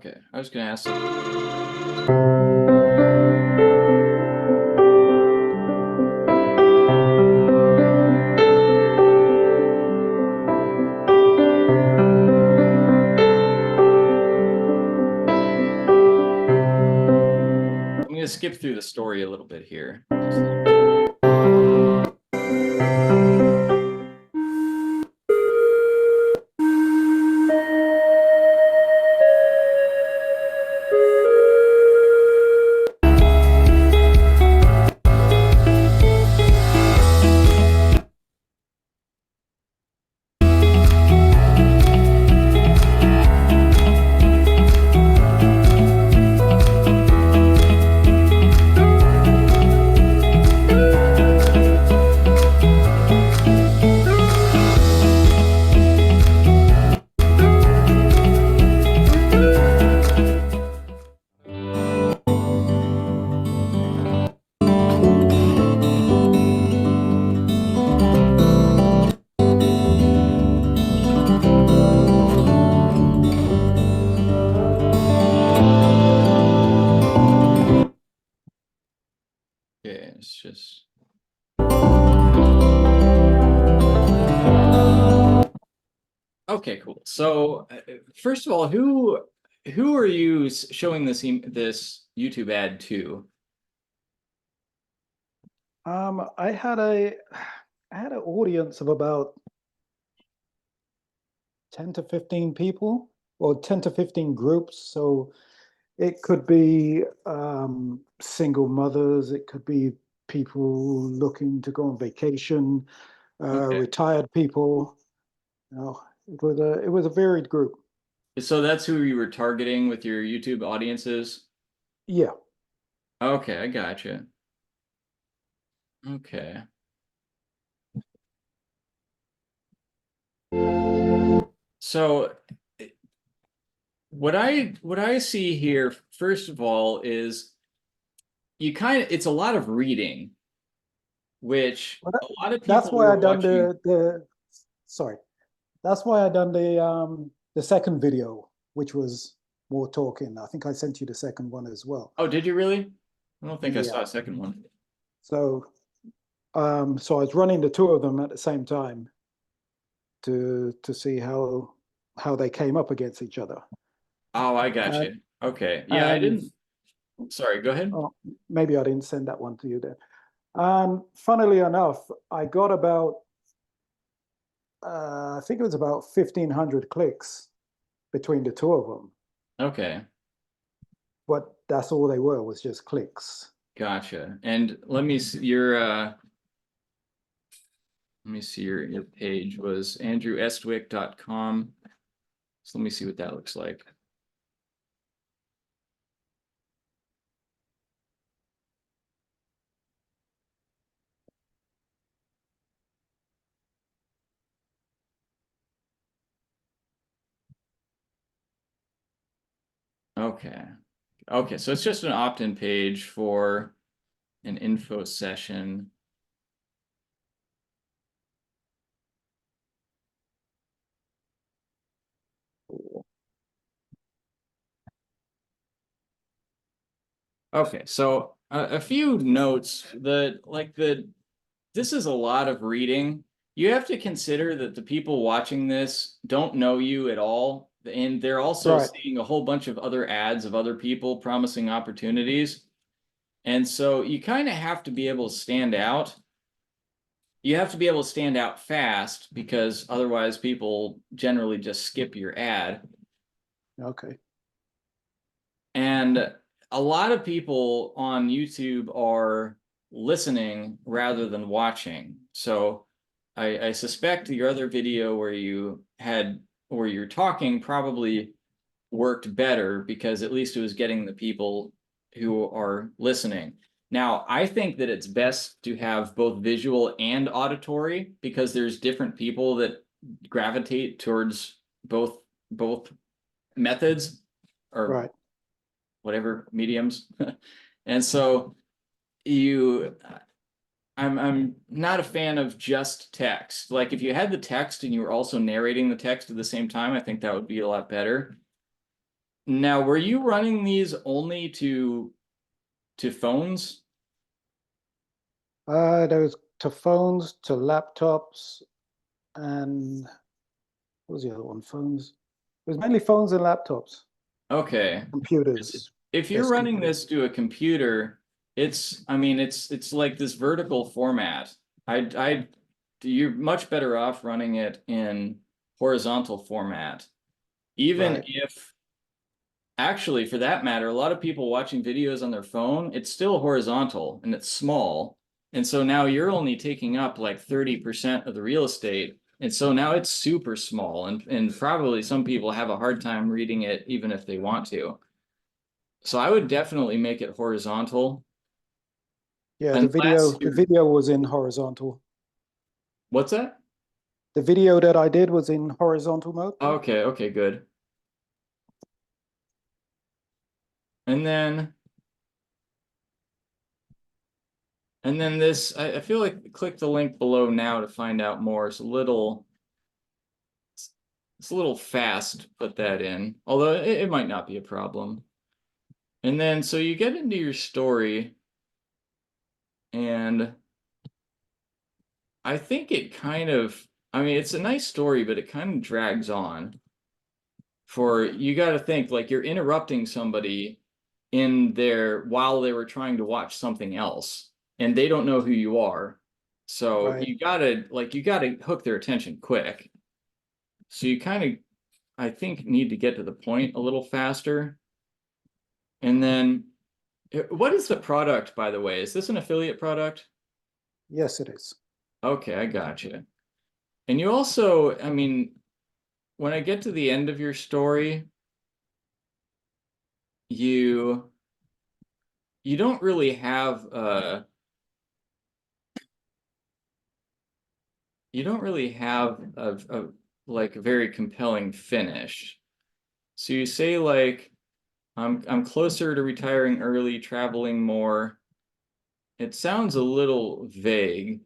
Okay, I was gonna ask something. I'm gonna skip through the story a little bit here. Okay, it's just. Okay, cool. So, first of all, who are you showing this YouTube ad to? I had I had an audience of about 10 to 15 people, or 10 to 15 groups. So it could be single mothers, it could be people looking to go on vacation, Okay. retired people. You know, it was a varied group. So that's who you were targeting with your YouTube audiences? Yeah. Okay, I gotcha. Okay. So what I see here, first of all, is it's a lot of reading, which Well, a lot of that's people who why I are done watching. sorry. That's why I done the second video, which was more talking. I think I sent you the second one as well. Oh, did you really? I don't think I Yeah. saw a second one. So so I was running the two of them at the same time to see how they came up against each other. Oh, I got And you. Okay. Yeah, I and didn't. Sorry, go ahead. oh, maybe I didn't send that one to you then. And funnily enough, I got about I think it was about 1,500 clicks between the two of them. Okay, But that's all they were, was just clicks. gotcha. And let me see your page was andrewestwick.com. So let me see what that looks like. Okay. Okay, so it's just an opt-in page for an info session. Cool. Okay, so a few notes this is a lot of reading. You have to consider that the people watching this don't know you at all, and they're also Right. seeing a whole bunch of other ads of other people promising opportunities. And so you kind of have to be able to stand out. You have to be able to stand out fast because otherwise people generally just skip your ad. Okay. And a lot of people on YouTube are listening rather than watching. So I suspect your other video where you're talking probably worked better because at least it was getting the people who are listening. Now, I think that it's best to have both visual and auditory because there's different people that gravitate towards both methods or Right. whatever mediums. And so you I'm not a fan of just text. Like if you had the text and you were also narrating the text at the same time, I think that would be a lot better. Now, were you running these only to phones? There was to phones, to laptops, and what was the other one? Phones. It was mainly phones and laptops, Okay. computers, If you're desk running computers. this to a computer, I mean, it's like this vertical format. I, you're much better off running it in horizontal format. Even Right. if, actually, for that matter, a lot of people watching videos on their phone, it's still horizontal and it's small. And so now you're only taking up like 30% of the real estate. And so now it's super small, and probably some people have a hard time reading it even if they want to. So I would definitely make it horizontal Yeah, unless the you're, video was in horizontal. what's that? The video that I did was in horizontal mode. Okay, okay, good. And then this, I feel like click the link below now to find out more. It's a little fast to put that in, although it might not be a problem. And then so you get into your story, and I think it kind of, I mean, it's a nice story, but it kind of drags on. For you got to think like you're interrupting somebody in their while they were trying to watch something else, and they don't know who you are. So Right. you gotta hook their attention quick. So you kind of, I think, need to get to the point a little faster. And then what is the product, by the way? Is this an affiliate product? Yes, it is. Okay, I got you. And you also, I mean, when I get to the end of your story, you you don't really have you don't really have a like a very compelling finish. So you say like I'm closer to retiring early, traveling more. It sounds a little vague.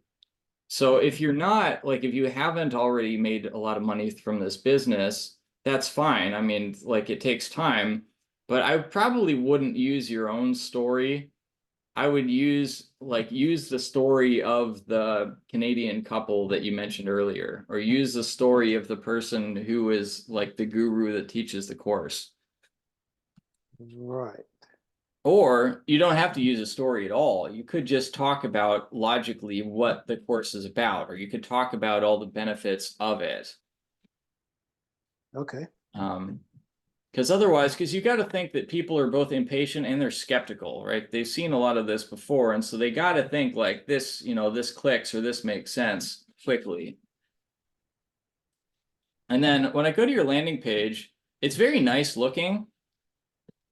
So if you're not like if you haven't already made a lot of money from this business, that's fine. I mean, like it takes time, but I probably wouldn't use your own story. I would use the story of the Canadian couple that you mentioned earlier, or use the story of the person who is like the guru that teaches the course. Right. Or you don't have to use a story at all. You could just talk about logically what the course is about, or you could talk about all the benefits of it. Okay. Um, because otherwise, because you got to think that people are both impatient and they're skeptical, right? They've seen a lot of this before, and so they got to think like this, this clicks or this makes sense quickly. And then when I go to your landing page, it's very nice looking,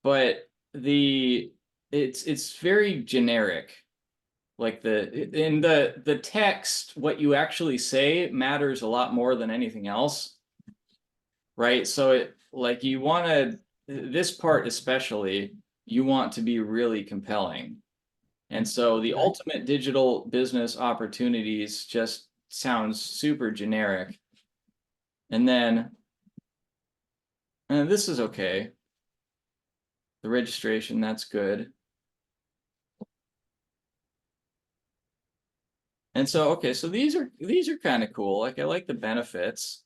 but it's very generic. Like the text, what you actually say matters a lot more than anything else, right? So it like you want to this part especially, you want to be really compelling. And so the Okay. ultimate digital business opportunities just sounds super generic. And then and this is okay. The registration, that's good. And so okay, so these are kind of cool. Like I like the benefits.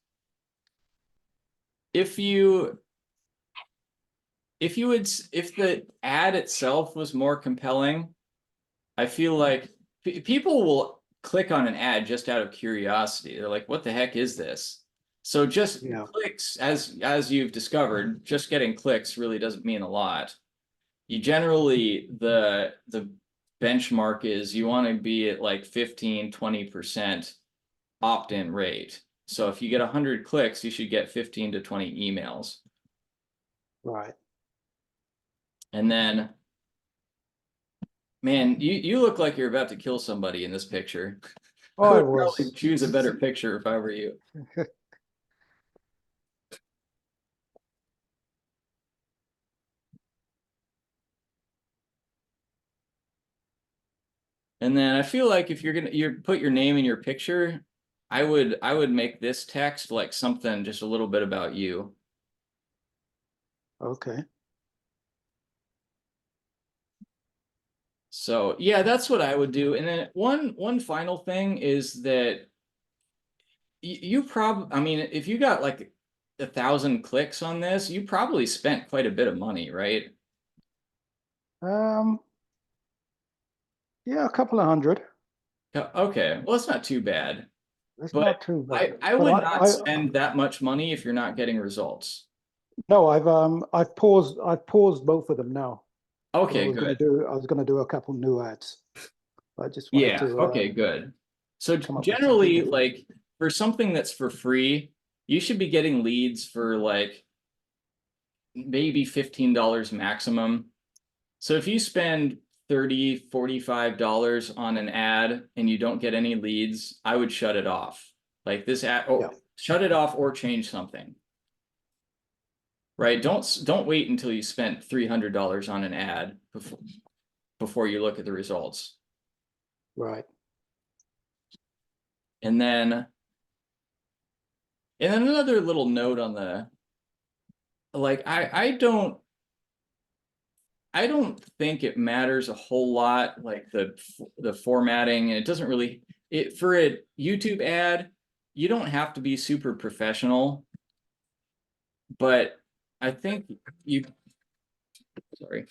If you if the ad itself was more compelling, I feel like people will click on an ad just out of curiosity. They're like, what the heck is this? So just Yeah. clicks, as you've discovered, just getting clicks really doesn't mean a lot. You generally the benchmark is you want to be at like 15-20% opt-in rate. So if you get 100 clicks, you should get 15 to 20 emails. Right. And then, man, you look like you're about to kill somebody in this picture. Oh, I I would probably was. choose a better picture if I were you. And then I feel like if you put your name in your picture, I would make this text like something just a little bit about you. Okay. So yeah, that's what I would do. And then one final thing is that you probably, I mean, if you got like 1,000 clicks on this, you probably spent quite a bit of money, right? Um, yeah, a couple of hundred. Okay, well, it's not too bad. It's But not too bad. I But would not spend that much money if you're not getting results. no, I've paused both of them now. So Okay, good. I was gonna do a couple new ads. I just wanted Yeah, to okay, good. So come up with something generally, different. like for something that's for free, you should be getting leads for like maybe $15 maximum. So if you spend $30, $45 on an ad and you don't get any leads, I would shut it off. Like this ad, Yeah. shut it off or change something. Right? Don't wait until you spent $300 on an ad before you look at the results. Right. And then another little note on the, like, I don't think it matters a whole lot, like the formatting, and it doesn't really, it for a YouTube ad, you don't have to be super professional, but I think you, sorry,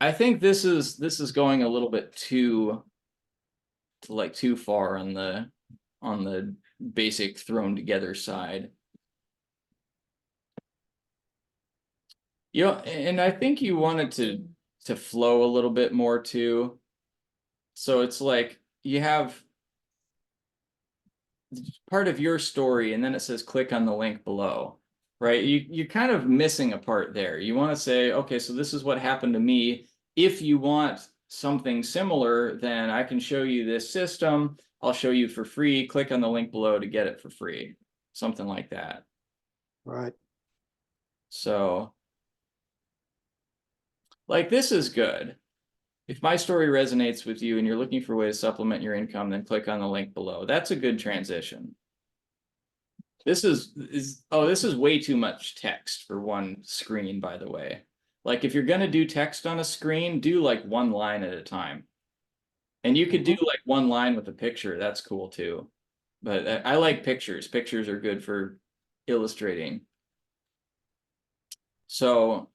I think this is going a little bit too far on the basic thrown together side. You know, and I think you wanted to flow a little bit more too. So it's like you have part of your story and then it says click on the link below, right? You're kind of missing a part there. You want to say, okay, so this is what happened to me. If you want something similar, then I can show you this system. I'll show you for free. Click on the link below to get it for free. Something like that. Right. So like this is good. If my story resonates with you and you're looking for a way to supplement your income, then click on the link below. That's a good transition. This is this is way too much text for one screen, by the way. Like if you're gonna do text on a screen, do like one line at a time. And you could do like one line with a picture. That's cool too. But I like pictures. Pictures are good for illustrating. So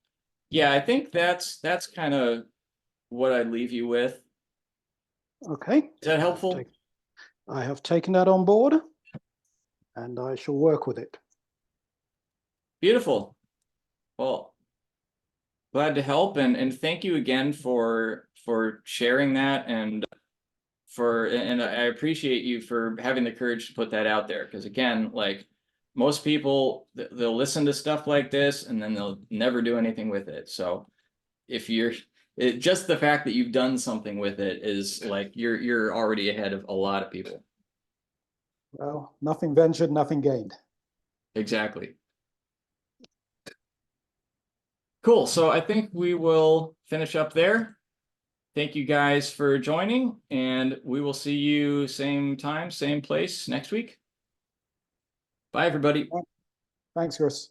yeah, I think that's kind of what I'd leave you with. Okay. Is that helpful? I have taken that on board and I shall work with it. Beautiful. Well, glad to help, and thank you again for sharing that, and I appreciate you for having the courage to put that out there, because again, like most people, they'll listen to stuff like this and then they'll never do anything with it. So if you're just the fact that you've done something with it is like you're already ahead of a lot of people. Well, nothing ventured, nothing gained. Exactly. Cool. So I think we will finish up there. Thank you guys for joining, and we will see you same time, same place next week. Bye, everybody. Thanks, Chris.